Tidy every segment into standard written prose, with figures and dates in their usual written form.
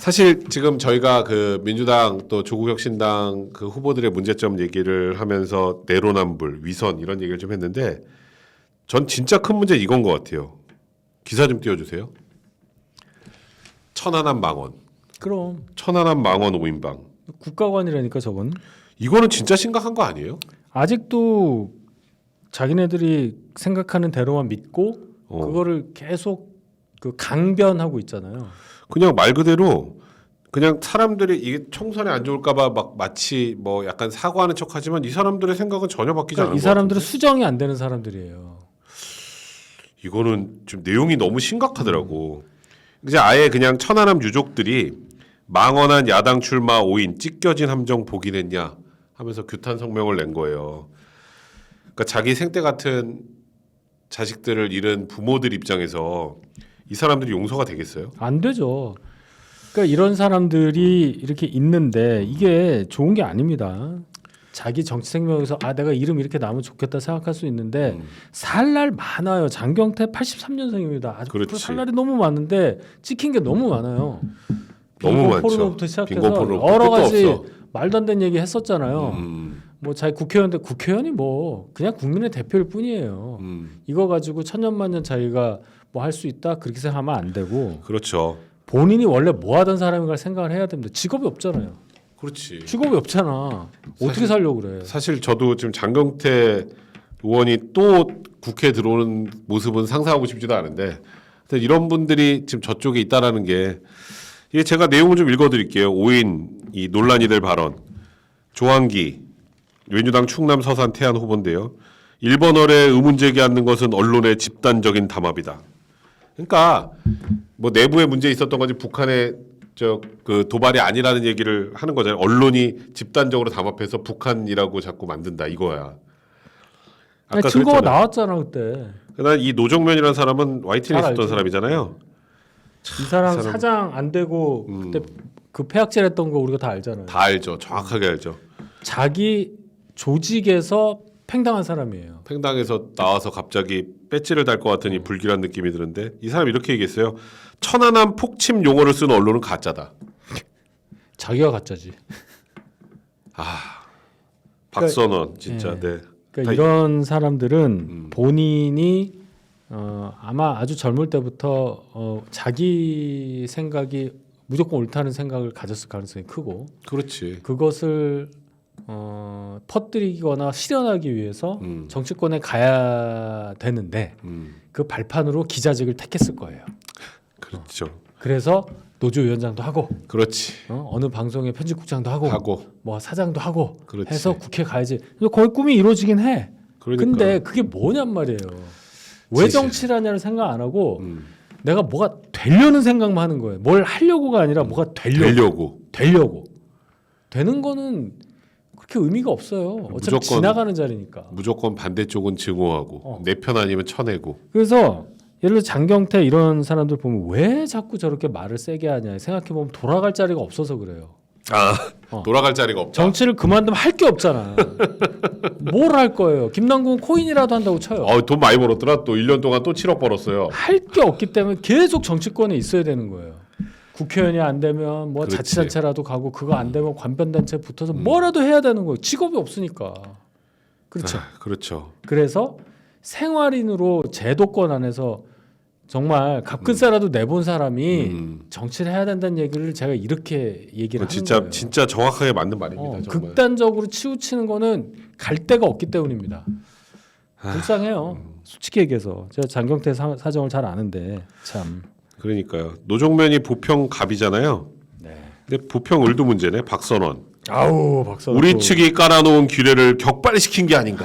사실 지금 저희가 그 민주당 또 조국혁신당 그 후보들의 문제점 얘기를 하면서 내로남불, 위선 이런 얘기를 좀 했는데 전 진짜 큰 문제 이건 것 같아요. 기사 좀 띄워주세요. 천안함 망원. 그럼 천안함 망원 5인방. 국가관이라니까 저건. 이거는 진짜 심각한 거 아니에요? 아직도 자기네들이 생각하는 대로만 믿고 그거를 계속 그 강변하고 있잖아요. 그냥 말 그대로 그냥 사람들이 이게 총선에 안 좋을까봐 막 마치 뭐 약간 사과하는 척하지만 이 사람들의 생각은 전혀 바뀌지 않은 이 것 사람들은 같은데? 수정이 안 되는 사람들이에요. 이거는 좀 내용이 너무 심각하더라고. 이제 아예 그냥 천안함 유족들이 망언한 야당 출마 5인 찢겨진 함정 복인했냐 하면서 규탄 성명을 낸 거예요. 그러니까 자기 생때 같은 자식들을 잃은 부모들 입장에서 이 사람들이 용서가 되겠어요? 안 되죠. 그러니까 이런 사람들이 이렇게 있는데 이게 좋은 게 아닙니다. 자기 정치 생명에서 내가 이름 이렇게 나면 좋겠다 생각할 수 있는데 살 날 많아요. 장경태 83년생입니다. 아직도 그렇지. 살 날이 너무 많은데 찍힌 게 너무 많아요. 너무 빙고 많죠. 포르노부터 시작해서 빙고 포르노 여러 끝도 가지 없어. 말도 안 되는 얘기 했었잖아요. 뭐 자기 국회의원인데 국회의원이 뭐 그냥 국민의 대표일 뿐이에요. 이거 가지고 천년만년 자기가 뭐 할 수 있다 그렇게 생각하면 안 되고 그렇죠. 본인이 원래 뭐 하던 사람인가 생각을 해야 됩니다. 직업이 없잖아요. 그렇지. 직업이 없잖아. 어떻게 살려고 그래? 사실 저도 지금 장경태 의원이 또 국회에 들어오는 모습은 상상하고 싶지도 않은데 하여튼 이런 분들이 지금 저쪽에 있다라는 게 이게 제가 내용을 좀 읽어드릴게요. 5인 이 논란이 될 발언. 조한기 민주당 충남 서산 태안 후보인데요. 일본어에 의문 제기하는 것은 언론의 집단적인 담합이다. 그러니까 뭐 내부에 문제 있었던 건지 북한의 그 도발이 아니라는 얘기를 하는 거잖아요. 언론이 집단적으로 담합해서 북한이라고 자꾸 만든다 이거야. 아까 증거가 그랬잖아요. 나왔잖아 그때. 난 이 노정면이라는 사람은 YTN에 잘 있었던 알죠. 사람이잖아요. 이 사람 그 사람- 사장 안 되고 그때 그 폐악질했던 거 우리가 다 알잖아요. 다 알죠. 정확하게 알죠. 자기 조직에서 팽당한 사람이에요. 팽당에서 나와서 갑자기 배지를 달 것 같은 이 불길한 느낌이 드는데 이 사람이 이렇게 얘기했어요. 천안함 폭침 용어를 쓰는 언론은 가짜다. 자기가 가짜지. 박선원 진짜 예. 네. 그러니까 다 이런 사람들은 본인이 아마 아주 젊을 때부터 자기 생각이 무조건 옳다는 생각을 가졌을 가능성이 크고 그렇지. 그것을 퍼뜨리거나 실현하기 위해서 정치권에 가야 되는데 그 발판으로 기자직을 택했을 거예요. 그렇죠. 그래서 노조위원장도 하고 그렇지. 어느 방송의 편집국장도 하고 뭐 사장도 하고 그렇지. 해서 국회 가야지. 그래서 거의 꿈이 이루어지긴 해. 그러니까. 근데 그게 뭐냔 말이에요. 왜 정치를 하냐를 생각 안 하고 내가 뭐가 되려는 생각만 하는 거예요. 뭘 하려고가 아니라 뭐가 되려고. 되는 거는 그렇게 의미가 없어요. 어차피 무조건- 지나가는 자리니까. 무조건 반대쪽은 증오하고 내 편 아니면 쳐내고. 그래서 예를 들어 장경태 이런 사람들 보면 왜 자꾸 저렇게 말을 세게 하냐 생각해 보면 돌아갈 자리가 없어서 그래요. 돌아갈 자리가 없다. 정치를 그만두면 할 게 없잖아. 뭘 할 거예요? 김남국은 코인이라도 한다고 쳐요. 돈 많이 벌었더라. 또 1년 동안 또 7억 벌었어요. 할 게 없기 때문에 계속 정치권에 있어야 되는 거예요. 국회의원이 안 되면 뭐 그렇지. 자치단체라도 가고 그거 안 되면 관변단체 붙어서 뭐라도 해야 되는 거예요. 직업이 없으니까. 그렇죠. 그렇죠. 그래서 생활인으로 제도권 안에서 정말 값끝세라도 내본 사람이 정치를 해야 된다는 얘기를 제가 이렇게 얘기를 하는 거예요. 진짜 정확하게 맞는 말입니다. 정말. 극단적으로 치우치는 거는 갈 데가 없기 때문입니다. 불쌍해요. 솔직히 얘기해서 제가 장경태 사정을 잘 아는데 참. 그러니까요. 노정면이 부평 갑이잖아요. 네. 근데 부평 을도 문제네. 박선원. 아우 박사. 우리 측이 깔아놓은 규례를 격발시킨 게 아닌가.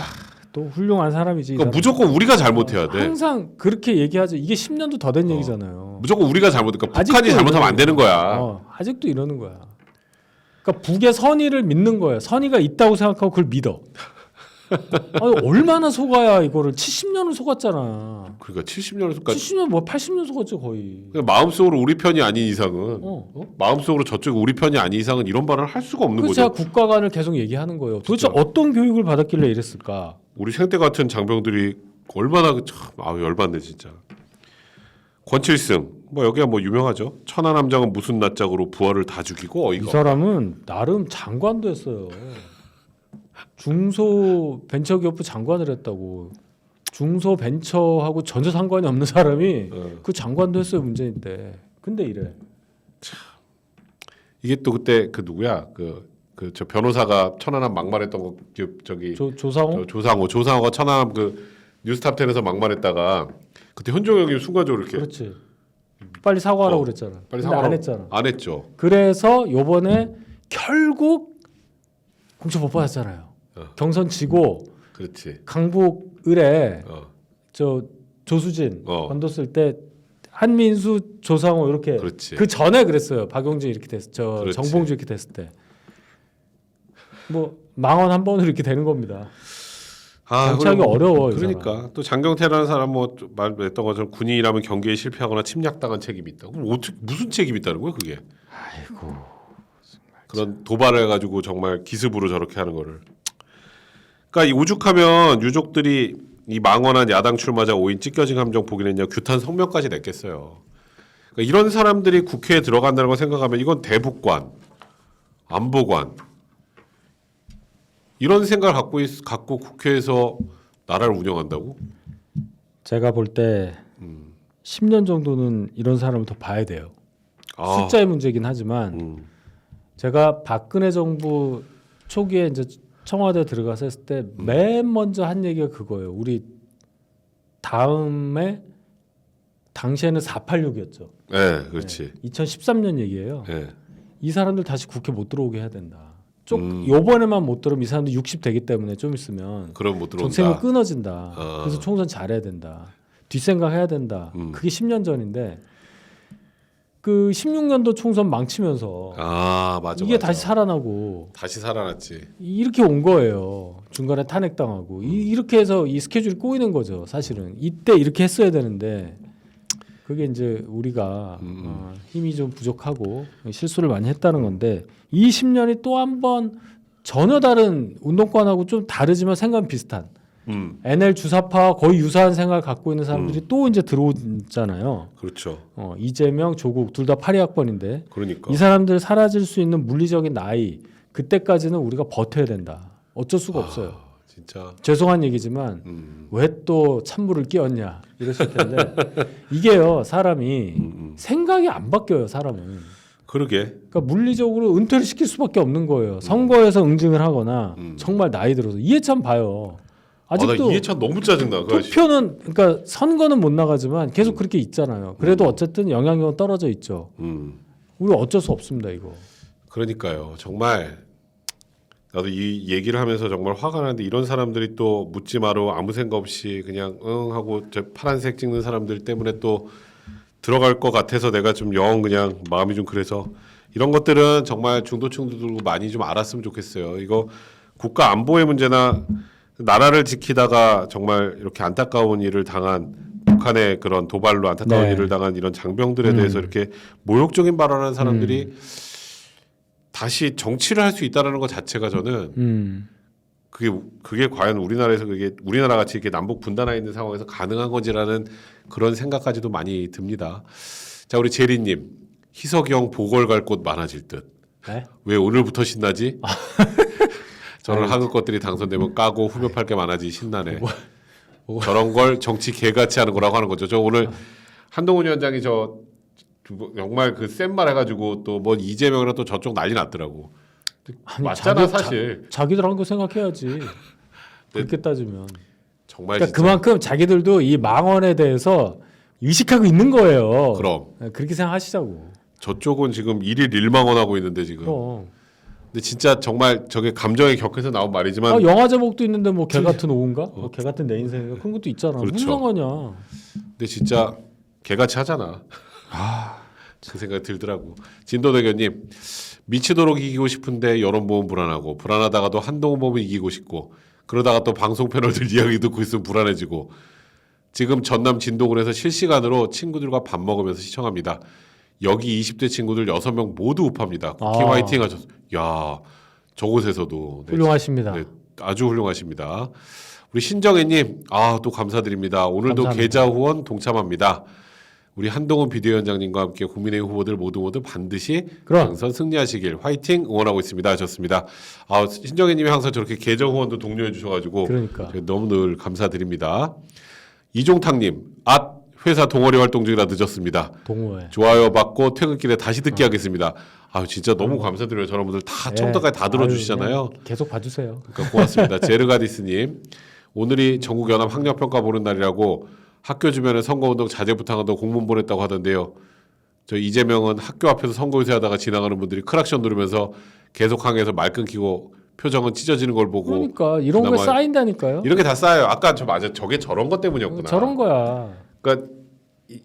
또 훌륭한 사람이지. 이 그러니까 사람. 무조건 우리가 잘못해야 돼. 항상 그렇게 얘기하죠. 이게 10년도 더 된 얘기잖아요. 무조건 우리가 잘못해. 그러니까 아직도 북한이 잘못하면 안 되는 거야. 아직도 이러는 거야. 그러니까 북의 선의를 믿는 거예요. 선의가 있다고 생각하고 그걸 믿어. 아니, 얼마나 속아야 이거를 70년을 속았잖아. 그러니까 70년까지 70년 뭐 80년 속았죠 거의. 마음속으로 우리 편이 아닌 이상은 마음속으로 저쪽 우리 편이 아닌 이상은 이런 말을 할 수가 없는 그래서 거죠. 제가 국가관을 계속 얘기하는 거예요. 도대체 진짜. 어떤 교육을 받았길래 이랬을까? 우리 생태 같은 장병들이 얼마나 참 열받네 진짜. 권칠승 뭐 여기가 뭐 유명하죠. 천하남장은 무슨 낯짝으로 부하를 다 죽이고 이 어이가. 사람은 나름 장관도 했어요. 중소벤처기업부 장관을 했다고. 중소벤처하고 전혀 상관이 없는 사람이 그 장관도 했어요. 문재인 때. 근데 이래. 이게 또 그때 그 누구야 저 변호사가 천안함 막말했던 거 저기 조상호? 조상호가 천안함 그 뉴스탑10에서 막말했다가 그때 현종영이 순간적으로 이렇게 그렇지. 빨리 사과하라고 그랬잖아. 빨리 근데 사과하라고 안 했잖아. 안 했죠. 그래서 요번에 결국 공천 못 받았잖아요. 경선 지고 그렇지. 강북 을에 어. 저 조수진 어. 건뒀을 때 한민수 조상호 이렇게 그렇지. 그 전에 그랬어요. 박용진 이렇게 됐 저 그렇지. 정봉주 이렇게 됐을 때. 뭐 망원 한 번으로 이렇게 되는 겁니다. 정치하기 그럼 어려워. 이 그러니까 또 장경태라는 사람 뭐 말했던 것처럼 군인이라면 경기에 실패하거나 침략당한 책임이 있다. 그럼 어떻게 무슨 책임이 있다는 거야 그게? 아이고. 그런 도발을 해가지고 정말 기습으로 저렇게 하는 거를. 그러니까 이 오죽하면 유족들이 이 망언한 야당 출마자 5인 찢겨진 감정 보기는 그냥 규탄 성명까지 냈겠어요. 그러니까 이런 사람들이 국회에 들어간다는 걸 생각하면 이건 대북관, 안보관 이런 생각을 갖고 국회에서 나라를 운영한다고? 제가 볼 때 10년 정도는 이런 사람을 더 봐야 돼요. 아, 숫자의 문제긴 하지만 제가 박근혜 정부 초기에 이제 청와대 들어가서 했을 때 맨 먼저 한 얘기가 그거예요. 우리 다음에 당시에는 486이었죠. 네, 그렇지. 2013년 얘기예요. 네. 이 사람들 다시 국회 못 들어오게 해야 된다. 요번에만 못 들으면 이 사람들 60 되기 때문에 좀 있으면 그럼 못 들어온다. 정책은 끊어진다. 그래서 총선 잘해야 된다. 뒷생각 해야 된다. 그게 10년 전인데 그 16년도 총선 망치면서 맞아. 이게 맞아. 다시 살아나고 다시 살아났지. 이렇게 온 거예요. 중간에 탄핵당하고 이렇게 해서 이 스케줄이 꼬이는 거죠. 사실은 이때 이렇게 했어야 되는데 그게 이제 우리가 힘이 좀 부족하고 실수를 많이 했다는 건데 이 10년이 또 한 번 전혀 다른 운동권하고 좀 다르지만 생각은 비슷한 NL 주사파와 거의 유사한 생각을 갖고 있는 사람들이 또 이제 들어오잖아요. 그렇죠. 이재명, 조국 둘 다 82학번인데 그러니까. 이 사람들 사라질 수 있는 물리적인 나이 그때까지는 우리가 버텨야 된다. 어쩔 수가 없어요. 진짜. 죄송한 얘기지만 왜 또 찬물을 끼얹냐 이러실 텐데 이게요 사람이 생각이 안 바뀌어요 사람은. 그러게. 그러니까 물리적으로 은퇴를 시킬 수밖에 없는 거예요. 선거에서 응징을 하거나 정말 나이 들어서 이해찬 봐요. 나 아직도 이해찬 너무 짜증나. 투표는 그러니까 선거는 못 나가지만 계속 그렇게 있잖아요. 그래도 어쨌든 영향력은 떨어져 있죠. 우리 어쩔 수 없습니다 이거. 그러니까요. 정말 나도 이 얘기를 하면서 정말 화가 나는데 이런 사람들이 또 묻지 마로 아무 생각 없이 그냥 응 하고 저 파란색 찍는 사람들 때문에 또 들어갈 것 같아서 내가 좀 영 그냥 마음이 좀 그래서 이런 것들은 정말 중도층들도 많이 좀 알았으면 좋겠어요. 이거 국가 안보의 문제나 나라를 지키다가 정말 이렇게 안타까운 일을 당한 북한의 그런 도발로 안타까운 네. 일을 당한 이런 장병들에 대해서 이렇게 모욕적인 발언하는 사람들이 다시 정치를 할 수 있다는 것 자체가 저는 그게 과연 우리나라에서 그게 우리나라 같이 이렇게 남북 분단화 있는 상황에서 가능한 건지라는 그런 생각까지도 많이 듭니다. 자 우리 제리님 희석이 형 보궐 갈 곳 많아질 듯. 네? 왜 오늘부터 신나지? 저는 한국 것들이 당선되면 까고 후벼 팔 게 많아지 신나네. 저런 걸 정치 개같이 하는 거라고 하는 거죠. 저 오늘 한동훈 위원장이 저 정말 그 센 말 해가지고 또 뭐 이재명이랑 또 저쪽 난리 났더라고. 아니, 맞잖아 사실. 자기들 한 거 생각해야지. 그렇게 따지면. 정말 그러니까 진짜. 그만큼 자기들도 이 망언에 대해서 의식하고 있는 거예요. 그럼 그렇게 생각하시자고. 저쪽은 지금 일일 일망언하고 있는데 지금. 그럼. 근데 진짜 정말 저게 감정에 격해서 나온 말이지만 영화 제목도 있는데 뭐 개 같은 오후인가? 뭐 개 같은 내 인생인가? 그런 것도 있잖아. 그렇죠. 무슨 상관이야. 근데 진짜 개같이 하잖아. 그 생각이 들더라고. 진도대교님 미치도록 이기고 싶은데 여론 보면 불안하고 불안하다가도 한동훈 보면 이기고 싶고 그러다가 또 방송 패널들 이야기 듣고 있으면 불안해지고 지금 전남 진도군에서 실시간으로 친구들과 밥 먹으면서 시청합니다. 여기 20대 친구들 6명 모두 up합니다. 국힘 화이팅 하셨어. 야 저곳에서도 네, 훌륭하십니다. 네, 아주 훌륭하십니다. 우리 신정혜님 또 감사드립니다. 오늘도 감사합니다. 계좌 후원 동참합니다. 우리 한동훈 비대위원장님과 함께 국민의힘 후보들 모두 반드시 그럼. 당선 승리하시길 화이팅 응원하고 있습니다 하셨습니다. 아, 신정혜님이 항상 저렇게 계정 후원도 독려해 주셔가지고 그러니까. 너무 늘 감사드립니다. 이종탁님, 회사 동아리 활동 중이라 늦었습니다. 동호회. 좋아요 받고 퇴근길에 다시 듣게 하겠습니다. 아, 진짜 너무 감사드려요. 저런 분들 다 처음부터까지 다 들어주시잖아요. 계속 봐주세요. 그러니까 고맙습니다. 제르가디스님, 오늘이 전국연합 학력평가 보는 날이라고 학교 주변에 선거운동 자제 부탁한다고 공문 보냈다고 하던데요. 저 이재명은 학교 앞에서 선거유세 하다가 지나가는 분들이 크락션 누르면서 계속 항해해서 말 끊기고 표정은 찢어지는 걸 보고 그러니까 이런 거 그나마 쌓인다니까요. 이런 게 다 쌓여요. 아까 맞아. 저게 저런 것 때문이었구나. 저런 거야. 그러니까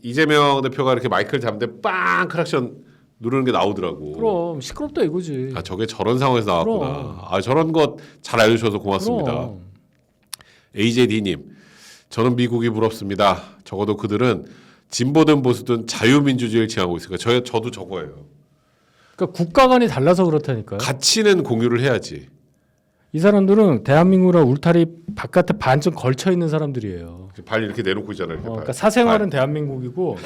이재명 대표가 이렇게 마이크를 잡는데 빵 크락션 누르는 게 나오더라고. 그럼 시끄럽다 이거지. 아, 저게 저런 상황에서 나왔구나. 그럼. 아, 저런 것 잘 알려주셔서 고맙습니다. 그럼. AJD님, 저는 미국이 부럽습니다. 적어도 그들은 진보든 보수든 자유민주주의를 지향하고 있으니까 저도 저거예요. 그러니까 국가 간이 달라서 그렇다니까요. 가치는 공유를 해야지. 이 사람들은 대한민국이랑 울타리 바깥에 반쯤 걸쳐 있는 사람들이에요. 발 이렇게 내놓고 있잖아요. 이렇게 그러니까 발. 사생활은 대한민국이고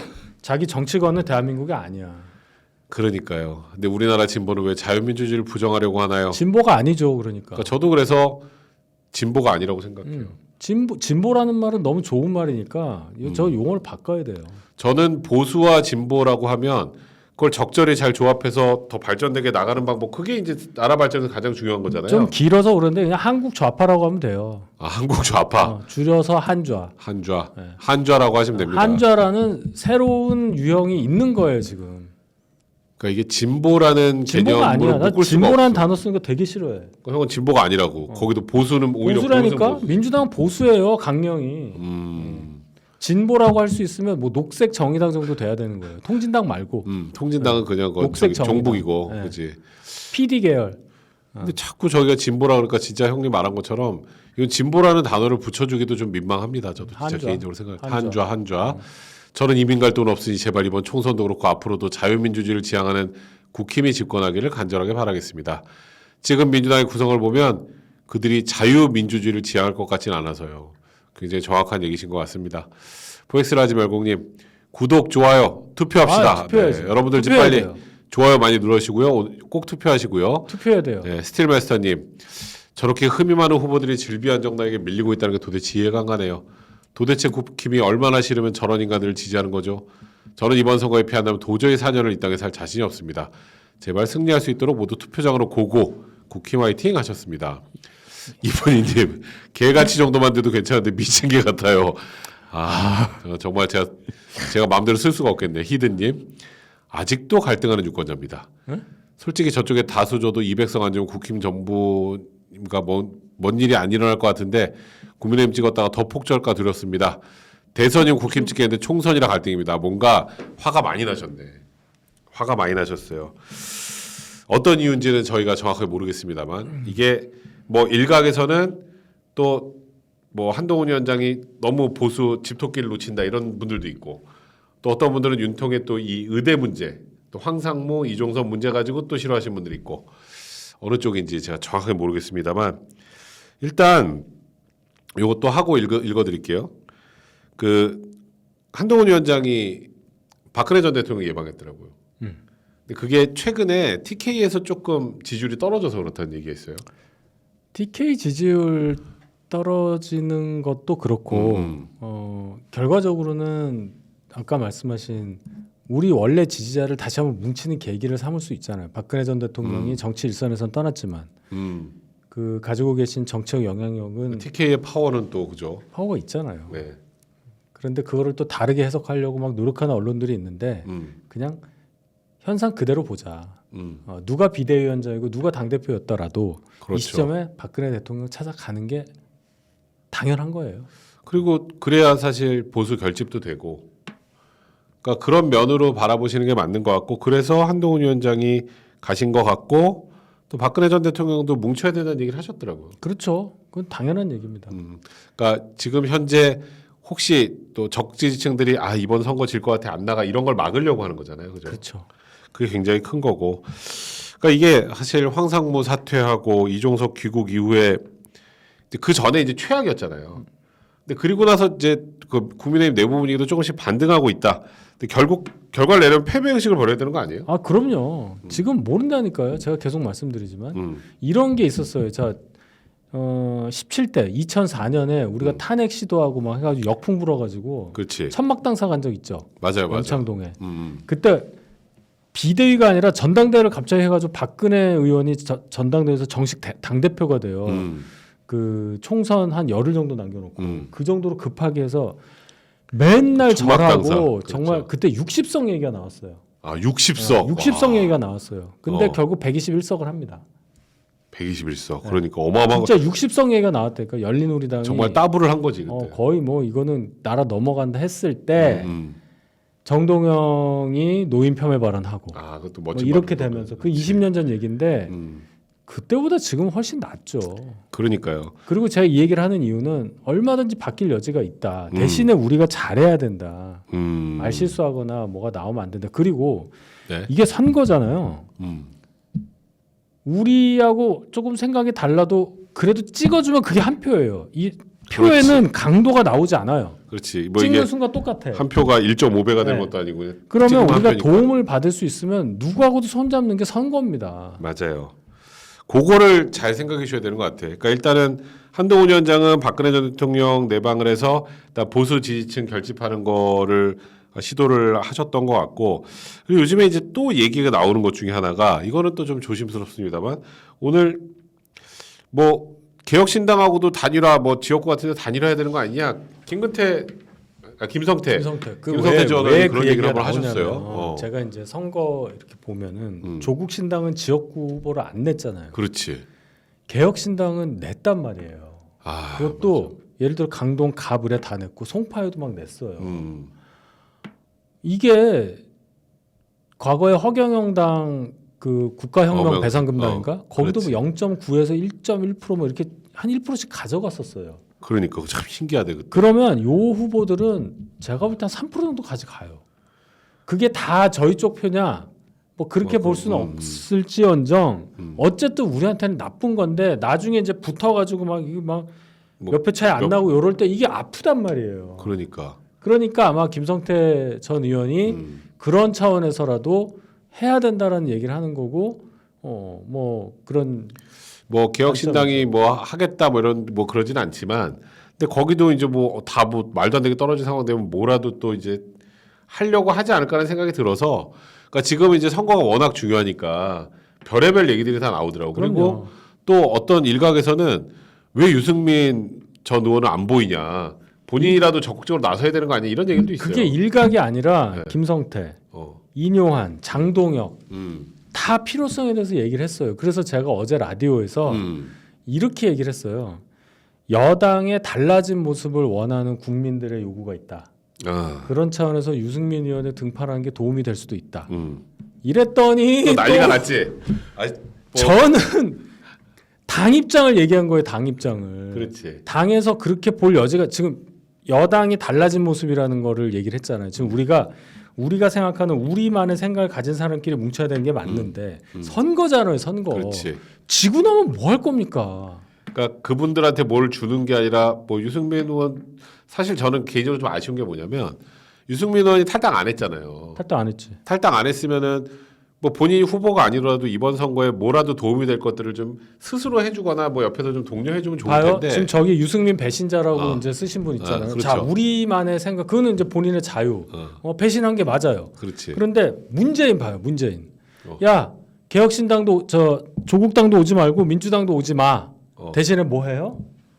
자기 정치권은 대한민국이 아니야. 그러니까요. 근데 우리나라 진보는 왜 자유민주주의를 부정하려고 하나요? 진보가 아니죠, 그러니까. 그러니까 저도 그래서 진보가 아니라고 생각해요. 진보라는 말은 너무 좋은 말이니까 저 용어를 바꿔야 돼요. 저는 보수와 진보라고 하면 그걸 적절히 잘 조합해서 더 발전되게 나가는 방법, 그게 이제 나라 발전에서 가장 중요한 거잖아요. 좀 길어서 그런데 그냥 한국 좌파라고 하면 돼요. 아, 한국 좌파. 줄여서 한좌. 한좌. 네. 한좌라고 하시면 됩니다. 한좌라는 새로운 유형이 있는 거예요 지금. 그러니까 이게 진보라는 진보가 아니야. 개념으로 나 묶을 수가 진보라는 없어. 단어 쓰는 거 되게 싫어해. 그러니까 형은 진보가 아니라고. 거기도 보수는 오히려 보수라니까. 보수. 민주당은 보수예요, 강령이. 진보라고 할 수 있으면 뭐 녹색 정의당 정도 돼야 되는 거예요. 통진당 말고. 통진당은 그냥 그 녹색 저기 정의당. 종북이고, 네. 그렇지. PD 계열. 근데 자꾸 저희가 진보라 그러니까 진짜 형님 말한 것처럼 이건 진보라는 단어를 붙여주기도 좀 민망합니다. 저도 진짜 한좌. 개인적으로 생각. 한좌. 한좌. 저는 이민 갈 돈 없으니 제발 이번 총선도 그렇고 앞으로도 자유민주주의를 지향하는 국힘이 집권하기를 간절하게 바라겠습니다. 지금 민주당의 구성을 보면 그들이 자유민주주의를 지향할 것 같지는 않아서요. 굉장히 정확한 얘기신 것 같습니다. 포엑스라지말공님, 구독, 좋아요, 투표합시다. 투표해야지. 여러분들 좀 투표해야 빨리 돼요. 좋아요 많이 눌러주시고요. 꼭 투표하시고요. 투표해야 돼요. 네, 스틸마스터님, 저렇게 흠이 많은 후보들이 질비한 정당에게 밀리고 있다는 게 도대체 이해가 안 가네요. 도대체 국힘이 얼마나 싫으면 저런 인간들을 지지하는 거죠? 저는 이번 선거에 패한다면 도저히 4년을 이 땅에 살 자신이 없습니다. 제발 승리할 수 있도록 모두 투표장으로 고고, 국힘 화이팅 하셨습니다. 이번이님, 개같이 정도만 돼도 괜찮은데 미친 개 같아요. 정말 제가 마음대로 쓸 수가 없겠네. 히든님, 아직도 갈등하는 유권자입니다. 응? 솔직히 저쪽에 다수 줘도 200석 안 주면 국힘 정부가 뭔 일이 안 일어날 것 같은데 국민의힘 찍었다가 더 폭주할까 두렵습니다. 대선이면 국힘 찍겠는데 총선이라 갈등입니다. 뭔가 화가 많이 나셨네. 화가 많이 나셨어요. 어떤 이유인지는 저희가 정확하게 모르겠습니다만 이게 뭐 일각에서는 또 뭐 한동훈 위원장이 너무 보수 집토끼를 놓친다 이런 분들도 있고 또 어떤 분들은 윤통의 또 이 의대 문제 또 황상무 이종선 문제 가지고 또 싫어하시는 분들이 있고 어느 쪽인지 제가 정확하게 모르겠습니다만 일단 이것도 하고 읽어드릴게요. 그 한동훈 위원장이 박근혜 전 대통령 예방했더라고요. 근데 그게 최근에 TK에서 조금 지지율이 떨어져서 그렇다는 얘기가 있어요. TK 지지율 떨어지는 것도 그렇고 결과적으로는 아까 말씀하신 우리 원래 지지자를 다시 한번 뭉치는 계기를 삼을 수 있잖아요. 박근혜 전 대통령이 정치 일선에선 떠났지만 그 가지고 계신 정치적 영향력은 TK의 파워는 또 그죠. 파워가 있잖아요. 네. 그런데 그거를 또 다르게 해석하려고 막 노력하는 언론들이 있는데 그냥 현상 그대로 보자. 누가 비대위원장이고 누가 당대표였더라도 그렇죠. 이 시점에 박근혜 대통령 찾아가는 게 당연한 거예요. 그리고 그래야 사실 보수 결집도 되고 그러니까 그런 면으로 바라보시는 게 맞는 것 같고 그래서 한동훈 위원장이 가신 것 같고 또 박근혜 전 대통령도 뭉쳐야 된다는 얘기를 하셨더라고요. 그렇죠. 그건 당연한 얘기입니다. 그러니까 지금 현재 혹시 또 적지지층들이 이번 선거 질 것 같아 안 나가 이런 걸 막으려고 하는 거잖아요. 그죠? 그렇죠. 그게 굉장히 큰 거고. 그러니까 이게 사실 황상무 사퇴하고 이종석 귀국 이후에 그 전에 이제 최악이었잖아요. 근데 그리고 나서 이제 그 국민의힘 내부 분위기도 조금씩 반등하고 있다. 근데 결국 결과를 내려면 패배 의식을 버려야 되는 거 아니에요? 아 그럼요. 지금 모른다니까요. 제가 계속 말씀드리지만 이런 게 있었어요. 자 17대 2004년에 우리가 탄핵 시도하고 막 해가지고 역풍 불어가지고 그렇지. 천막당사 간 적 있죠. 맞아요. 연창동에. 그때 비대위가 아니라 전당대회를 갑자기 해가지고 박근혜 의원이 전당대회에서 정식 당 대표가 돼요. 그 총선 한 열흘 정도 남겨놓고 그 정도로 급하게 해서 맨날 천막당사. 절하고 그렇죠. 정말 그때 60석 얘기가 나왔어요. 아 60석. 60석 얘기가 나왔어요. 근데 어. 결국 121석을 합니다. 121석. 그러니까 어마어마한 진짜 60석 얘기가 나왔다니까. 열린우리당이 정말 따블을 한 거지 그때. 거의 뭐 이거는 나라 넘어간다 했을 때 음. 정동영이 노인 폄훼 발언하고 아 그것도 뭐 멋진 이렇게 발언이네. 되면서 그 20년 전 얘기인데 음. 그때보다 지금 훨씬 낫죠. 그러니까요. 그리고 제가 이 얘기를 하는 이유는 얼마든지 바뀔 여지가 있다. 대신에 우리가 잘해야 된다. 말 실수하거나 뭐가 나오면 안 된다. 그리고 네. 이게 선거잖아요. 우리하고 조금 생각이 달라도 그래도 찍어주면 그게 한 표예요. 이 표에는 강도가 나오지 않아요. 그렇지. 뭐 찍는 이게 순간 똑같아. 한 표가 1.5배가 되는 네. 것도 아니고. 그러면 찍으면 한 우리가 표니까. 도움을 받을 수 있으면 누구하고도 손잡는 게 선거입니다. 맞아요. 그거를 잘 생각해 주셔야 되는 것 같아요. 그러니까 일단은 한동훈 위원장은 박근혜 전 대통령 내방을 해서 일단 보수 지지층 결집하는 거를 시도를 하셨던 것 같고, 그리고 요즘에 이제 또 얘기가 나오는 것 중에 하나가 이거는 또 좀 조심스럽습니다만 오늘 뭐 개혁신당하고도 단일화 뭐 지역구 같은 데 단일화해야 되는 거 아니냐 김성태 김성태 전 의원이 그런 얘기를 한번 하셨어요. 제가 이제 선거 이렇게 보면은 조국 신당은 지역구 후보를 안 냈잖아요. 그렇지. 개혁신당은 냈단 말이에요. 아, 그것도 예를 들어 강동 가불에 다 냈고 송파에도 막 냈어요. 이게 과거에 허경영당 그 국가혁명 배상금당인가 거기도 뭐 0.9에서 1.1%뭐 이렇게 한 1%씩 가져갔었어요. 그러니까 참 신기하대. 그때. 그러면 요 후보들은 제가 볼 때 한 3% 정도까지 가요. 그게 다 저희 쪽 표냐? 뭐 그렇게 볼 수는 없을지언정 어쨌든 우리한테는 나쁜 건데 나중에 이제 붙어가지고 막 이게 막 몇 표 차이 안 나고 이럴 때 이게 아프단 말이에요. 그러니까 아마 김성태 전 의원이 그런 차원에서라도 해야 된다라는 얘기를 하는 거고 뭐 그런 뭐 개혁신당이 뭐 하겠다 뭐 이런 뭐 그러진 않지만 근데 거기도 이제 뭐 다 뭐 말도 안 되게 떨어진 상황 되면 뭐라도 또 이제 하려고 하지 않을까라는 생각이 들어서 그러니까 지금 이제 선거가 워낙 중요하니까 별의별 얘기들이 다 나오더라고. 그리고 또 어떤 일각에서는 왜 유승민 전 의원은 안 보이냐 본인이라도 적극적으로 나서야 되는 거 아니야 이런 얘기도 있어요. 그게 일각이 아니라 김성태, 이뇨한, 장동혁 다 필요성에 대해서 얘기를 했어요. 그래서 제가 어제 라디오에서 이렇게 얘기를 했어요. 여당의 달라진 모습을 원하는 국민들의 요구가 있다. 그런 차원에서 유승민 의원의 등판하는 게 도움이 될 수도 있다. 이랬더니 또 난리가 났지. 저는 당 입장을 얘기한 거예요. 당 입장을. 그렇지. 당에서 그렇게 볼 여지가 지금 여당이 달라진 모습이라는 거를 얘기를 했잖아요. 지금 우리가 생각하는 우리만의 생각을 가진 사람끼리 뭉쳐야 되는 게 맞는데 선거잖아요. 선거. 그렇지. 지고 나면 뭐 할 겁니까? 그러니까 그분들한테 뭘 주는 게 아니라 뭐 유승민 의원 사실 저는 개인적으로 좀 아쉬운 게 뭐냐면 유승민 의원이 탈당 안 했잖아요. 탈당 안 했지. 탈당 안 했으면은 뭐 본인이 후보가 아니더라도 이번 선거에 뭐라도 도움이 될 것들을 좀 스스로 해주거나 뭐 옆에서 좀 독려해주면 좋을 봐요. 텐데. 지금 저기 유승민 배신자라고 이제 쓰신 분 있잖아요. 그렇죠. 자, 우리만의 생각, 그거는 이제 본인의 자유. 배신한 게 맞아요. 그렇지. 그런데 문재인 봐요. 문재인. 야, 개혁신당도 조국당도 오지 말고 민주당도 오지 마. 대신에 뭐 해요?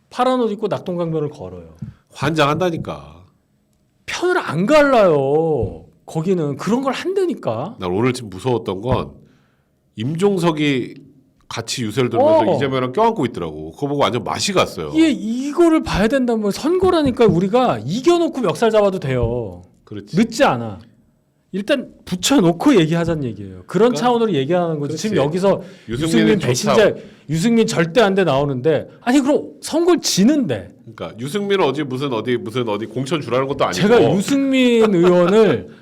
파란 옷 입고 낙동강변을 걸어요. 환장한다니까. 편을 안 갈라요. 거기는 그런 걸 한다니까. 난 오늘 지금 무서웠던 건 임종석이 같이 유세를 들면서 이재명이랑 껴안고 있더라고. 그거 보고 완전 맛이 갔어요. 이거를 봐야 된다면 선거라니까 우리가 이겨놓고 멱살 잡아도 돼요. 그렇지. 늦지 않아. 일단 붙여놓고 얘기하자는 얘기예요. 그런 차원으로 얘기하는 거지. 그렇지. 지금 여기서 유승민은 유승민 배신자, 유승민 절대 안 돼 나오는데 아니 그럼 선거를 지는데. 그러니까 유승민은 무슨 어디 공천 주라는 것도 아니고. 제가 유승민 의원을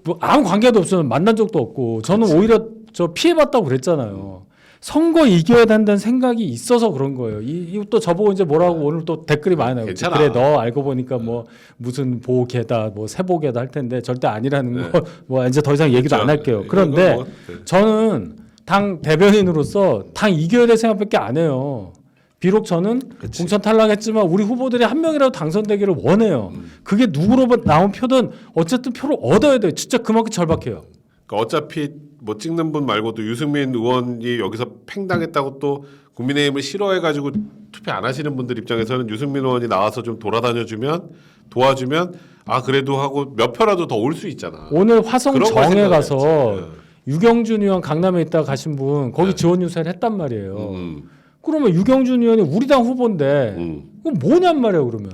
뭐 아무 관계도 없어요. 만난 적도 없고 저는 오히려 저 피해봤다고 그랬잖아요. 선거 이겨야 된다는 생각이 있어서 그런 거예요. 이거 또 저보고 이제 뭐라고 오늘 또 댓글이 많이 나요. 괜찮아. 그래 너 알고 보니까 뭐 무슨 보계다 뭐 세보계다 할 텐데 절대 아니라는 거 뭐 이제 더 이상 얘기도 안 할게요. 그런데 저는 당 대변인으로서 당 이겨야 될 생각밖에 안 해요. 비록 저는 그치. 공천 탈락했지만 우리 후보들이 한 명이라도 당선되기를 원해요. 그게 누구로 나온 표든 어쨌든 표를 얻어야 돼요. 진짜 그만큼 절박해요. 그러니까 어차피 뭐 찍는 분 말고도 유승민 의원이 여기서 팽당했다고 또 국민의힘을 싫어해가지고 투표 안 하시는 분들 입장에서는 유승민 의원이 나와서 좀 돌아다녀주면 도와주면 아 그래도 하고 몇 표라도 더 올 수 있잖아. 오늘 화성 그런 걸 정에 가서 생각해야지. 유경준 의원 강남에 있다가 가신 분 거기 네. 지원 유세를 했단 말이에요. 음, 그러면 유경준 의원이 우리 당 후보인데 음. 그건 뭐냔 말이에요. 그러면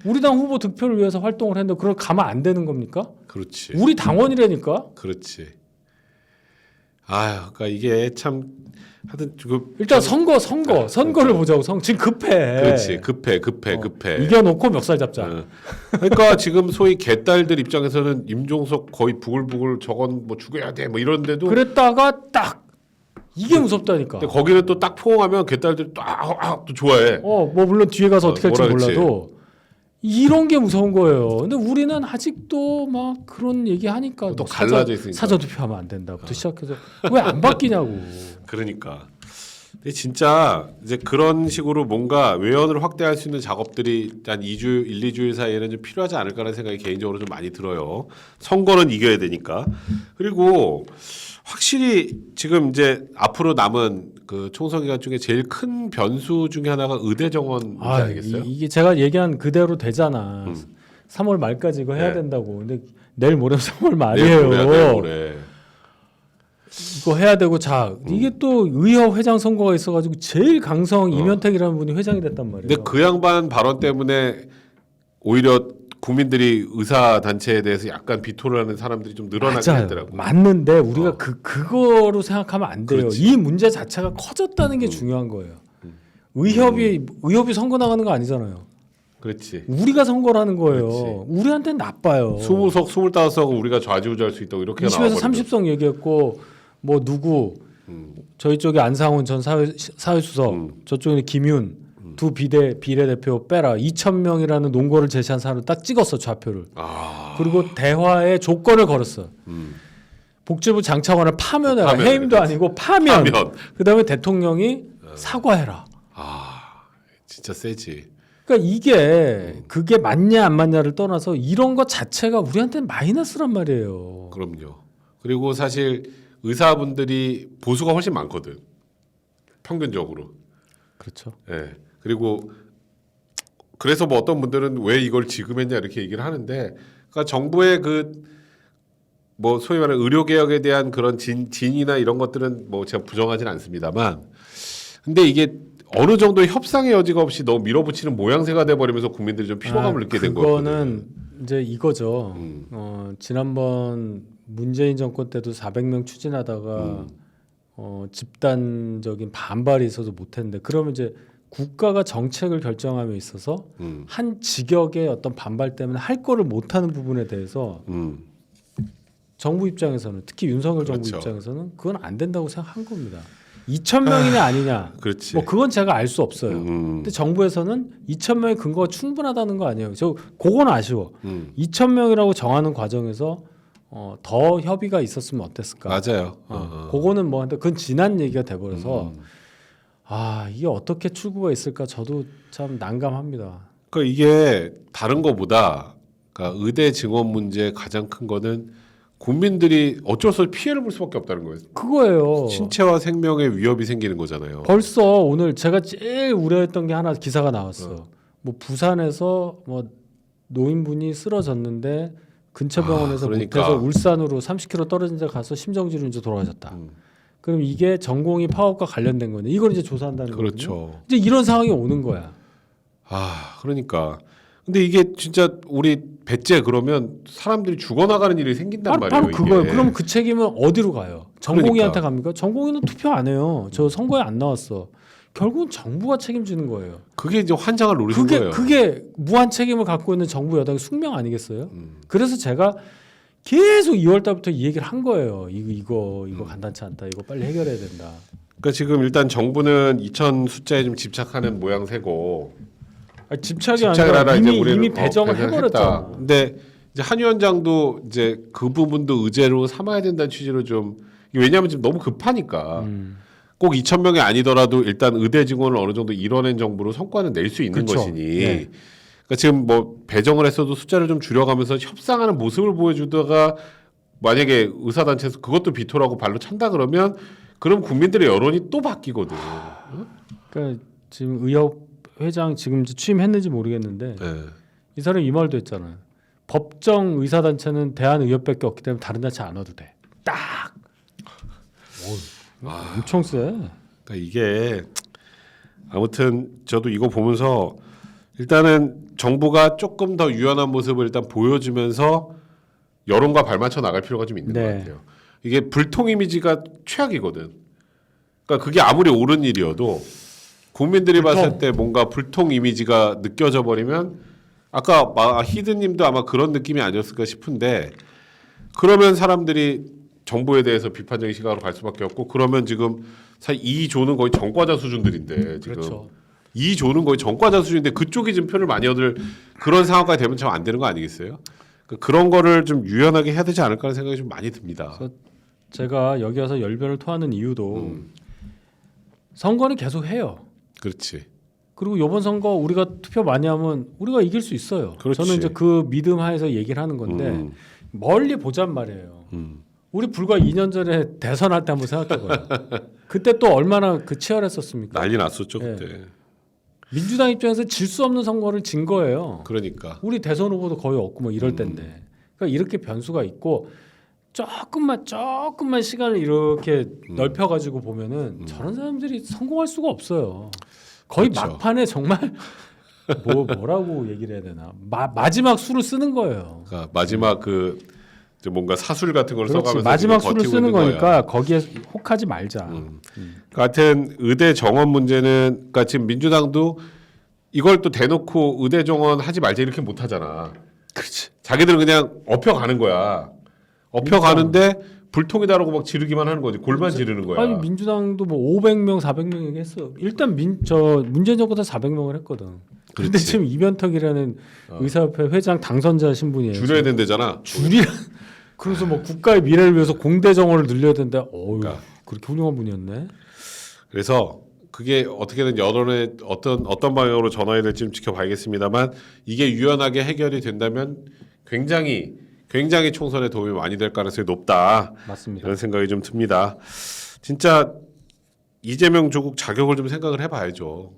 우리 당 후보 득표를 위해서 활동을 했는데 그걸 가면 안 되는 겁니까? 그렇지. 우리 당원이라니까. 그렇지. 아, 그러니까 이게 참 하여튼 그 일단 선거를 보자고. 지금 급해. 그렇지. 급해. 이겨놓고 멱살 잡자. 어. 그러니까 지금 소위 개딸들 입장에서는 임종석 거의 부글부글 저건 뭐 죽여야 돼 뭐 이런데도 그랬다가 딱 이게 무섭다니까. 근데 거기는 또 딱 포옹하면 개딸들이 또 좋아해. 뭐 물론 뒤에 가서 어떻게 할지 뭐라 그랬지? 몰라도 이런 게 무서운 거예요. 근데 우리는 아직도 막 그런 얘기 하니까 또 갈라져 있으니까. 사전 투표하면 안 된다부터 시작해서 왜 안 바뀌냐고. 그러니까. 근데 진짜 이제 그런 식으로 뭔가 외연을 확대할 수 있는 작업들이 한 2주, 1, 2주일 사이에는 좀 필요하지 않을까라는 생각이 개인적으로 좀 많이 들어요. 선거는 이겨야 되니까. 그리고 확실히 지금 이제 앞으로 남은 그 총선 기간 중에 제일 큰 변수 중에 하나가 의대 정원 문제 아니겠어요? 이게 제가 얘기한 그대로 되잖아. 3월 말까지 이거 해야 네. 된다고. 근데 내일 모레 3월 내일 말이에요. 모레야, 내일 모레. 이거 해야 되고 자 이게 또 의협 회장 선거가 있어가지고 제일 강성 이면택이라는 분이 회장이 됐단 말이에요. 근데 그 양반 발언 때문에 오히려 국민들이 의사 단체에 대해서 약간 비토를 하는 사람들이 좀 늘어나게 맞아요. 되더라고. 맞는데 우리가 그거로 생각하면 안 돼요. 그렇지. 이 문제 자체가 커졌다는 게 중요한 거예요. 의협이 선거 나가는 거 아니잖아요. 그렇지. 우리가 선거를 하는 거예요. 그렇지. 우리한테는 나빠요. 20석, 25석은 우리가 좌지우지할 수 있다고 이렇게 20에서 나와버리면. 30석 얘기했고 뭐 누구 저희 쪽에 안상훈 전 사회수석 저쪽에는 김윤 두 비례대표 빼라 2,000명이라는 논거를 제시한 사람을 딱 찍었어 좌표를. 그리고 대화의 조건을 걸었어. 복지부 장차관을 파면해라. 파면, 해임도 그렇지. 아니고 파면. 파면. 그다음에 대통령이 사과해라. 진짜 세지. 그러니까 이게 그게 맞냐 안 맞냐를 떠나서 이런 것 자체가 우리한테는 마이너스란 말이에요. 그럼요. 그리고 사실 의사분들이 보수가 훨씬 많거든. 평균적으로. 그렇죠. 예. 그리고 그래서 뭐 어떤 분들은 왜 이걸 지금 했냐 이렇게 얘기를 하는데, 그러니까 정부의 그 뭐 소위 말하는 의료 개혁에 대한 그런 진이나 이런 것들은 뭐 제가 부정하지는 않습니다만, 근데 이게 어느 정도의 협상의 여지가 없이 너무 밀어붙이는 모양새가 돼버리면서 국민들이 좀 피로감을 느끼게 된 거거든요. 그거는 이제 이거죠. 지난번 문재인 정권 때도 400명 추진하다가 집단적인 반발이 있어서 못했는데 그러면 이제 국가가 정책을 결정함에 있어서 한 직역의 어떤 반발 때문에 할 거를 못하는 부분에 대해서 정부 입장에서는 특히 윤석열 정부 그렇죠. 입장에서는 그건 안 된다고 생각한 겁니다. 2,000명이냐 아니냐. 그렇지. 뭐 그건 제가 알 수 없어요. 근데 정부에서는 2,000명의 근거가 충분하다는 거 아니에요. 저 그건 아쉬워. 2,000명이라고 정하는 과정에서 더 협의가 있었으면 어땠을까? 맞아요. 그거는 뭐 근데 그건 지난 얘기가 돼버려서 이게 어떻게 출구가 있을까? 저도 참 난감합니다. 그러니까 이게 다른 거보다 그러니까 의대 증원 문제 가장 큰 거는 국민들이 어쩔 수 없이 피해를 볼 수밖에 없다는 거예요. 그거예요. 신체와 생명에 위협이 생기는 거잖아요. 벌써 오늘 제가 제일 우려했던 게 하나 기사가 나왔어. 뭐 부산에서 뭐 노인분이 쓰러졌는데 근처 병원에서 그러니까. 못해서 울산으로 30km 떨어진 데 가서 심정지로 이제 돌아가셨다. 그럼 이게 전공의 파업과 관련된 거네. 이걸 이제 조사한다는 거거든요. 그렇죠. 이제 이런 상황이 오는 거야. 그러니까. 근데 이게 진짜 우리 배째 그러면 사람들이 죽어나가는 일이 생긴단 말이에요. 바로 그거예요. 이게. 그럼 그 책임은 어디로 가요? 전공의한테 그러니까. 갑니까? 전공의는 투표 안 해요. 저 선거에 안 나왔어. 결국은 정부가 책임지는 거예요. 그게 이제 환장을 노리신 거예요. 그게 무한 책임을 갖고 있는 정부 여당의 숙명 아니겠어요? 그래서 제가 계속 2월 달부터 이 얘기를 한 거예요. 이거 간단치 않다. 이거 빨리 해결해야 된다. 그러니까 지금 일단 정부는 2천 숫자에 좀 집착하는 모양새고 집착이 집착을 아니라 하라 이제 우리는 이미 배정을 해버렸잖아. 근데 이제 한 위원장도 이제 그 부분도 의제로 삼아야 된다는 취지로 좀 왜냐하면 지금 너무 급하니까 꼭 2천 명이 아니더라도 일단 의대 증원을 어느 정도 이뤄낸 정부로 성과는 낼 수 있는 그쵸. 것이니 네. 그러니까 지금 뭐 배정을 했어도 숫자를 좀 줄여가면서 협상하는 모습을 보여주다가 만약에 의사단체에서 그것도 비토라고 발로 찬다 그러면 그럼 국민들의 여론이 또 바뀌거든. 그러니까 지금 의협 회장 지금 이제 취임했는지 모르겠는데 네. 이 사람이 이 말도 했잖아요. 법정 의사단체는 대한의협밖에 없기 때문에 다른 단체 안 와도 돼. 딱. 엄청 세. 그러니까 이게 아무튼 저도 이거 보면서 일단은 정부가 조금 더 유연한 모습을 일단 보여주면서 여론과 발맞춰 나갈 필요가 좀 있는 네. 것 같아요. 이게 불통 이미지가 최악이거든. 그러니까 그게 아무리 옳은 일이어도 국민들이 봤을 때 뭔가 불통 이미지가 느껴져 버리면 아까 히드님도 아마 그런 느낌이 아니었을까 싶은데 그러면 사람들이 정부에 대해서 비판적인 시각으로 갈 수밖에 없고 그러면 지금 사실 2조는 거의 전과자 수준들인데 지금 그렇죠. 2조는 거의 전과자 수준인데 그쪽이 지금 표를 많이 얻을 그런 상황까지 되면 참 안 되는 거 아니겠어요? 그런 거를 좀 유연하게 해야 되지 않을까라는 생각이 좀 많이 듭니다. 그래서 제가 여기 와서 열변을 토하는 이유도 선거는 계속 해요. 그렇지. 그리고 이번 선거 우리가 투표 많이 하면 우리가 이길 수 있어요. 그렇지. 저는 이제 그 믿음 하에서 얘기를 하는 건데 멀리 보잔 말이에요. 우리 불과 2년 전에 대선할 때 한번 생각해봐요. 그때 또 얼마나 그 치열했었습니까? 난리 났었죠 네. 그때. 민주당 입장에서 질 수 없는 선거를 진 거예요. 그러니까. 우리 대선 후보도 거의 없고 뭐 이럴 때인데. 그러니까 이렇게 변수가 있고 조금만 시간을 이렇게 넓혀가지고 보면은 저런 사람들이 성공할 수가 없어요. 거의 그렇죠. 막판에 정말 뭐라고 얘기를 해야 되나 마지막 수를 쓰는 거예요. 그러니까 마지막 그 이제 뭔가 사술 같은 걸 그렇지. 써가면서 마지막 지금 수를 버티고 쓰는 있는 거야. 거니까 거기에 혹하지 말자. 같은 의대 정원 문제는 그러니까 지금 민주당도 이걸 또 대놓고 의대 정원 하지 말자 이렇게 못 하잖아. 그렇지. 자기들은 그냥 엎혀가는 거야. 엎혀가는데 불통이다라고 막 지르기만 하는 거지. 골만 지르는 거야. 아니 민주당도 뭐 500명, 400명 얘기했어. 일단 문재인 정부 때 400명을 했거든. 근데 그렇지. 지금 이변탁이라는 의사협회 회장 당선자 신분이에요. 줄여야 된대잖아. 그래서 뭐 국가의 미래를 위해서 공대 정원을 늘려야 된다. 어유 그러니까. 그렇게 훌륭한 분이었네. 그래서 그게 어떻게든 여론에 어떤 방향으로 전환이 될지 좀 지켜봐야겠습니다만 이게 유연하게 해결이 된다면 굉장히 총선에 도움이 많이 될 가능성이 높다. 맞습니다. 이런 생각이 좀 듭니다. 진짜 이재명 조국 자격을 좀 생각을 해봐야죠.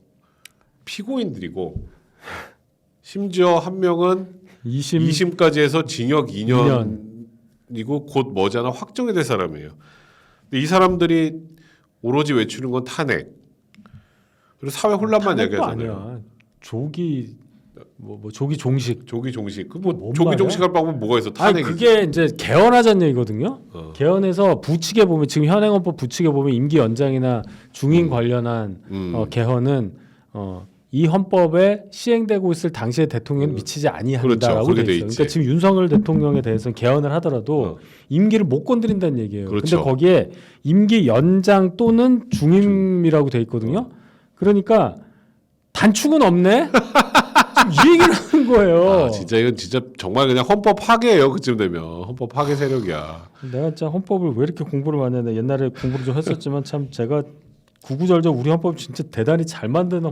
피고인들이고 심지어 한 명은 2심까지 해서 징역 2년이고 곧 머지않아 확정이 될 사람이에요. 근데 이 사람들이 오로지 외치는 건 탄핵. 그리고 사회 혼란만 탄핵도 얘기하잖아요. 아니야. 조기 뭐 조기 종식. 조기 종식. 그뭐 뭔 조기 말이야? 종식할 방법 뭐가 있어? 아니 탄핵이. 그게 이제 개헌하자는 얘기거든요. 개헌에서 부칙에 보면 지금 현행헌법 부칙에 보면 임기 연장이나 중임 관련한 개헌은 이 헌법에 시행되고 있을 당시의 대통령은 미치지 아니한다라고 그렇죠. 돼 돼 있어요. 있지. 그러니까 지금 윤석열 대통령에 대해서는 개헌을 하더라도 임기를 못 건드린다는 얘기예요. 그렇죠. 근데 거기에 임기 연장 또는 중임이라고 돼 있거든요. 그러니까 단축은 없네. 지금 이 얘기를 하는 거예요. 아, 진짜 이건 진짜 정말 그냥 헌법 파괴예요. 그쯤 되면 헌법 파괴 세력이야. 내가 진짜 헌법을 왜 이렇게 공부를 많이 했나. 옛날에 공부를 좀 했었지만 참 제가 구구절절 우리 헌법 진짜 대단히 잘 만든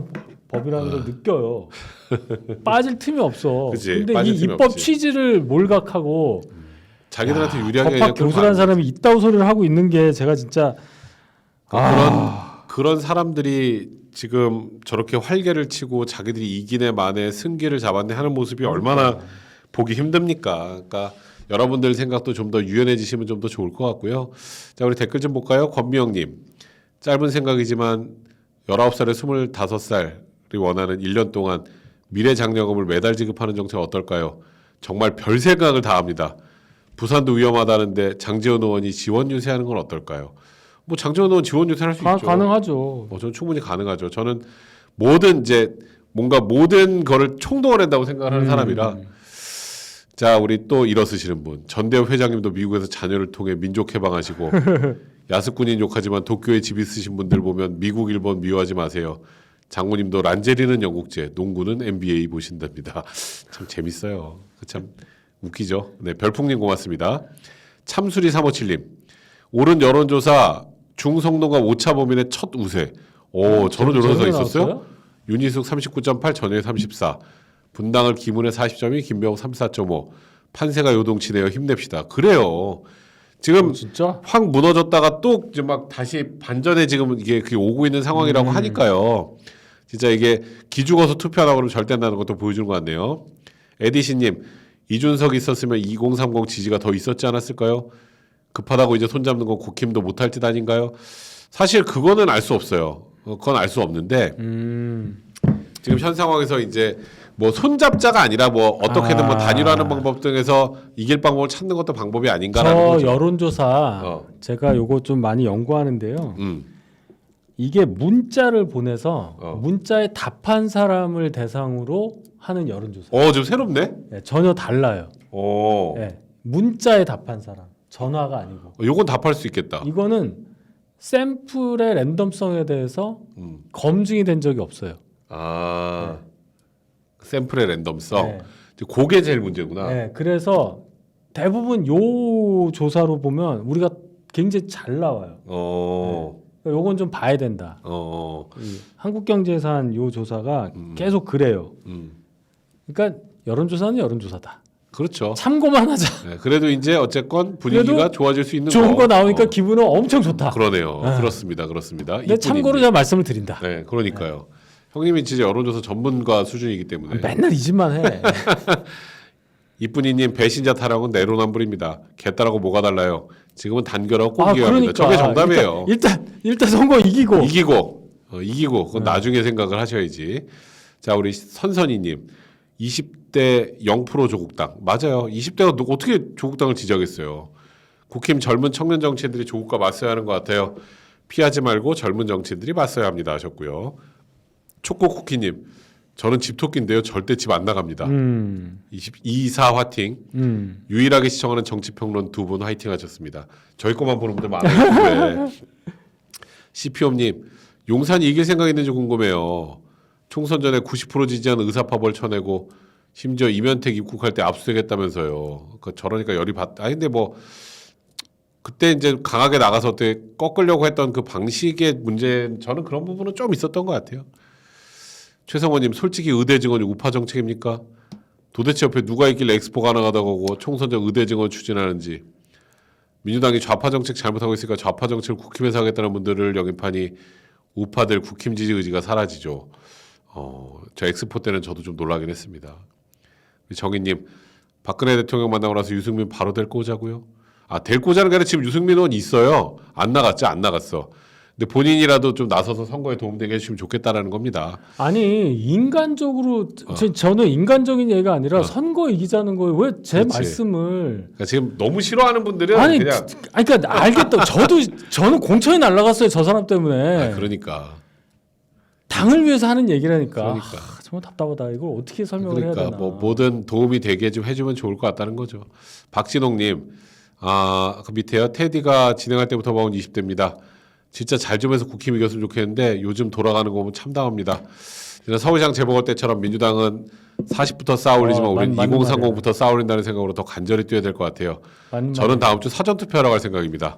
법이라는 걸 느껴요. 빠질 틈이 없어. 그치, 근데 이 빠질 틈이 입법 없지. 취지를 몰각하고 자기들한테 유리하게 법학 교수라는 사람이 이따우 소리를 하고 있는 게 제가 진짜 그런 사람들이 지금 저렇게 활개를 치고 자기들이 이기네 마네 승기를 잡았네 하는 모습이 얼마나 보기 힘듭니까? 그러니까 여러분들 생각도 좀 더 유연해지시면 좀 더 좋을 것 같고요. 자, 우리 댓글 좀 볼까요? 권미영님. 짧은 생각이지만 19살에 25살이 원하는 1년 동안 미래장려금을 매달 지급하는 정책 어떨까요? 정말 별 생각을 다 합니다. 부산도 위험하다는데 장제원 의원이 지원 유세하는 건 어떨까요? 뭐 장제원 의원 지원 유세할 수 있죠. 가능하죠. 저는 충분히 가능하죠. 저는 모든 거를 총동원한다고 생각을 하는 사람이라. 자, 우리 또 일어서시는 분. 전대협 회장님도 미국에서 자녀를 통해 민족 해방하시고 야스꾼인 욕하지만 도쿄에 집 있으신 분들 보면 미국, 일본 미워하지 마세요. 장모님도 란제리는 영국제, 농구는 NBA 보신답니다. 참 재밌어요. 참 웃기죠. 네, 별풍님 고맙습니다. 참수리 357님. 옳은 여론조사 중성동과 오차범인의 첫 우세. 오, 저는 여론조사 있었어요? 윤희숙 39.8, 전효의 34. 분당을 김은혜 40.2, 김병욱 34.5. 판세가 요동치네요. 힘냅시다. 그래요. 지금 진짜? 확 무너졌다가 또 이제 막 다시 반전에 지금 이게 그게 오고 있는 상황이라고 하니까요. 진짜 이게 기죽어서 투표하라고 그러면 절대 안 나는 것도 보여주는 것 같네요. 에디씨님, 이준석 있었으면 2030 지지가 더 있었지 않았을까요? 급하다고 이제 손잡는 건 국힘도 못할 듯 아닌가요? 사실 그거는 알 수 없어요. 그건 알 수 없는데 지금 현 상황에서 이제 뭐 손잡자가 아니라 뭐 어떻게든 뭐 단일화하는 방법 등에서 이길 방법을 찾는 것도 방법이 아닌가라는 저 거죠. 여론조사 제가 요거 좀 많이 연구하는데요. 이게 문자를 보내서 문자에 답한 사람을 대상으로 하는 여론조사. 좀 새롭네. 네, 전혀 달라요. 오, 네, 문자에 답한 사람, 전화가 아니고. 요건 답할 수 있겠다. 이거는 샘플의 랜덤성에 대해서 검증이 된 적이 없어요. 아, 샘플의 랜덤성. 네. 그게 제일 문제구나. 네, 그래서 대부분 요 조사로 보면 우리가 굉장히 잘 나와요. 요건 좀 봐야 된다. 이 한국경제산 요 조사가 계속 그래요. 그러니까 여론조사는 여론조사다. 그렇죠. 참고만 하자. 네, 그래도 이제 어쨌건 분위기가 좋아질 수 있는 좋은 거 나오니까 기분은 엄청 좋다. 그러네요. 그렇습니다. 그렇습니다. 네, 참고로 제가 말씀을 드린다. 네, 그러니까요. 형님이 진짜 여론조사 전문가 수준이기 때문에. 맨날 이 짓만 해. 이쁜이님 배신자 타령은 내로남불입니다. 개딸하고 뭐가 달라요? 지금은 단결하고 꼭 이겨야 합니다. 저게 정답이에요. 일단 선거 이기고. 이기고 그건 나중에 생각을 하셔야지. 자, 우리 선선이님 20대 0% 조국당 맞아요. 20대가 어떻게 조국당을 지지하겠어요? 국힘 젊은 청년 정치인들이 조국과 맞서야 하는 것 같아요. 피하지 말고 젊은 정치인들이 맞서야 합니다 하셨고요. 초코쿠키님 저는 집토끼인데요. 절대 집 안 나갑니다. 24 화팅. 유일하게 시청하는 정치평론 두 분 화이팅 하셨습니다. 저희 것만 보는 분들 많아요. CPO님 용산이 이길 생각 있는지 궁금해요. 총선 전에 90% 지지하는 의사파벌 쳐내고 심지어 이면택 입국할 때 압수되겠다면서요. 저러니까 열이 받. 근데 뭐 그때 이제 강하게 나가서 어떻게 꺾으려고 했던 그 방식의 문제 저는 그런 부분은 좀 있었던 것 같아요. 최성원님 솔직히 의대 증언이 우파 정책입니까? 도대체 옆에 누가 있길래 엑스포 가능하다고 하고 총선 전 의대 증언 추진하는지. 민주당이 좌파 정책 잘못하고 있으니까 좌파 정책을 국힘에서 하겠다는 분들을 영입하니 우파들 국힘 지지 의지가 사라지죠. 저 엑스포 때는 저도 좀 놀라긴 했습니다. 정희님 박근혜 대통령 만나고 나서 유승민 바로 데리고 오자고요? 데리고 오자는 게 아니라 지금 유승민 의원 있어요. 안 나갔어. 근데 본인이라도 좀 나서서 선거에 도움되게 해주시면 좋겠다라는 겁니다. 아니 인간적으로 저는 인간적인 얘기가 아니라 선거 이기자는 거에 왜 제 말씀을 그러니까 지금 너무 싫어하는 분들은 그냥 그러니까 알겠다. 저는 공천이 날라갔어요. 저 사람 때문에. 그러니까 당을 위해서 하는 얘기라니까. 그러니까. 정말 답답하다. 이걸 어떻게 설명을 해야 되나. 뭐 뭐든 도움이 되게 좀 해주면 좋을 것 같다는 거죠. 박진홍님, 그 밑에요. 테디가 진행할 때부터 봐온 20대입니다. 진짜 잘 좀 해서 국힘 이겼으면 좋겠는데 요즘 돌아가는 거 보면 참담합니다. 서울시장 재보궐 때처럼 민주당은 40부터 쌓아올리지만 우리는 2030부터 쌓아올린다는 생각으로 더 간절히 뛰어야 될 것 같아요. 저는 다음 주 사전투표하러 갈 생각입니다.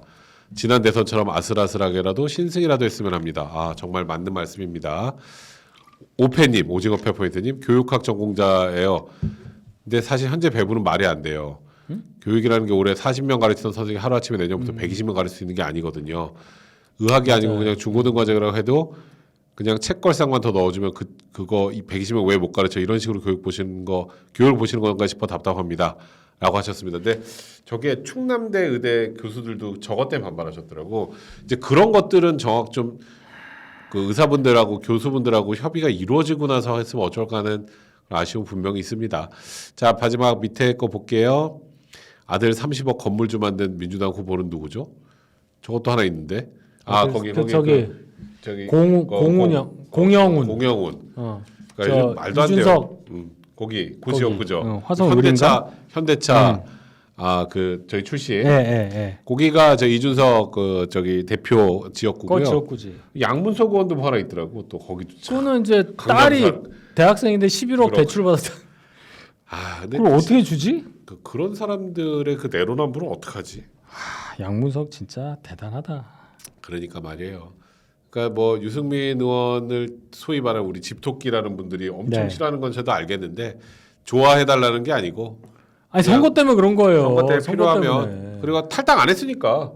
지난 대선처럼 아슬아슬하게라도 신승이라도 했으면 합니다. 정말 맞는 말씀입니다. 오페님, 오징어 페퍼인트님 교육학 전공자예요. 근데 사실 현재 배부는 말이 안 돼요. 교육이라는 게 올해 40명 가르치던 선생님이 하루아침에 내년부터 120명 가르칠 수 있는 게 아니거든요. 의학이 아니고 그냥 중고등 과정이라고 해도 그냥 책걸상만 더 넣어주면 그거 이 120명 왜 못 가르쳐 이런 식으로 교육을 보시는 건가 싶어 답답합니다. 라고 하셨습니다. 근데 저게 충남대 의대 교수들도 저것 때문에 반발하셨더라고. 이제 그런 것들은 좀 그 의사분들하고 교수분들하고 협의가 이루어지고 나서 했으면 어쩔까 하는 아쉬움 분명히 있습니다. 자, 마지막 밑에 거 볼게요. 아들 30억 건물주 만든 민주당 후보는 누구죠? 저것도 하나 있는데. 거기 저기 공영훈. 그러니까 말도 안 돼요. 거기 고지역 그죠? 화성 현대차 저희 출신. 예. 거기가 저 이준석 저기 대표 지역구고요. 지역구지. 양문석 의원도 뭐 하나 있더라고. 또 거기도 참. 그거는 이제 딸이 대학생인데 11억 대출 받았다. 근데 그걸 어떻게 주지? 그런 사람들의 그 내로남불은 어떡하지? 양문석 진짜 대단하다. 그러니까 말이에요. 그러니까 뭐 유승민 의원을 소위 말하는 우리 집토끼라는 분들이 엄청 네. 싫어하는 건 저도 알겠는데 좋아해달라는 게 아니고 아니 선거 때문에 그런 거예요. 선거 때 선거 필요하면 때문에. 그리고 탈당 안 했으니까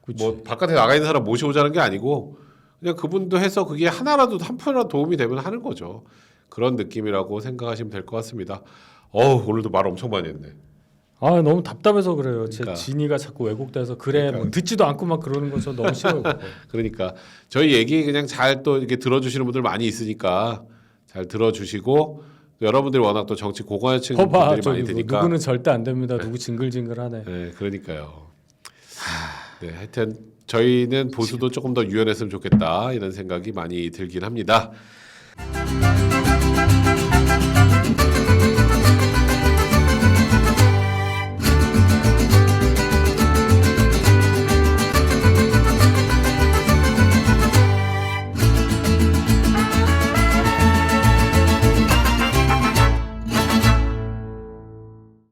그치. 뭐 바깥에 나가 있는 사람 모셔오자는 게 아니고 그냥 그분도 해서 그게 하나라도 한 푼이라도 도움이 되면 하는 거죠. 그런 느낌이라고 생각하시면 될 것 같습니다. 오늘도 말 엄청 많이 했네. 너무 답답해서 그래요. 그러니까. 제 진이가 자꾸 왜곡돼서 그래 뭐 듣지도 않고 막 그러는 거 저 너무 싫어요. 그거. 그러니까 저희 얘기 그냥 잘 또 이렇게 들어주시는 분들 많이 있으니까 잘 들어주시고 또 여러분들이 워낙 또 정치 고관여층 봐봐 분들이 저기 많이 드니까 누구는 절대 안 됩니다. 누구 징글징글하네. 네, 그러니까요. 네, 하여튼 저희는 보수도 조금 더 유연했으면 좋겠다 이런 생각이 많이 들긴 합니다.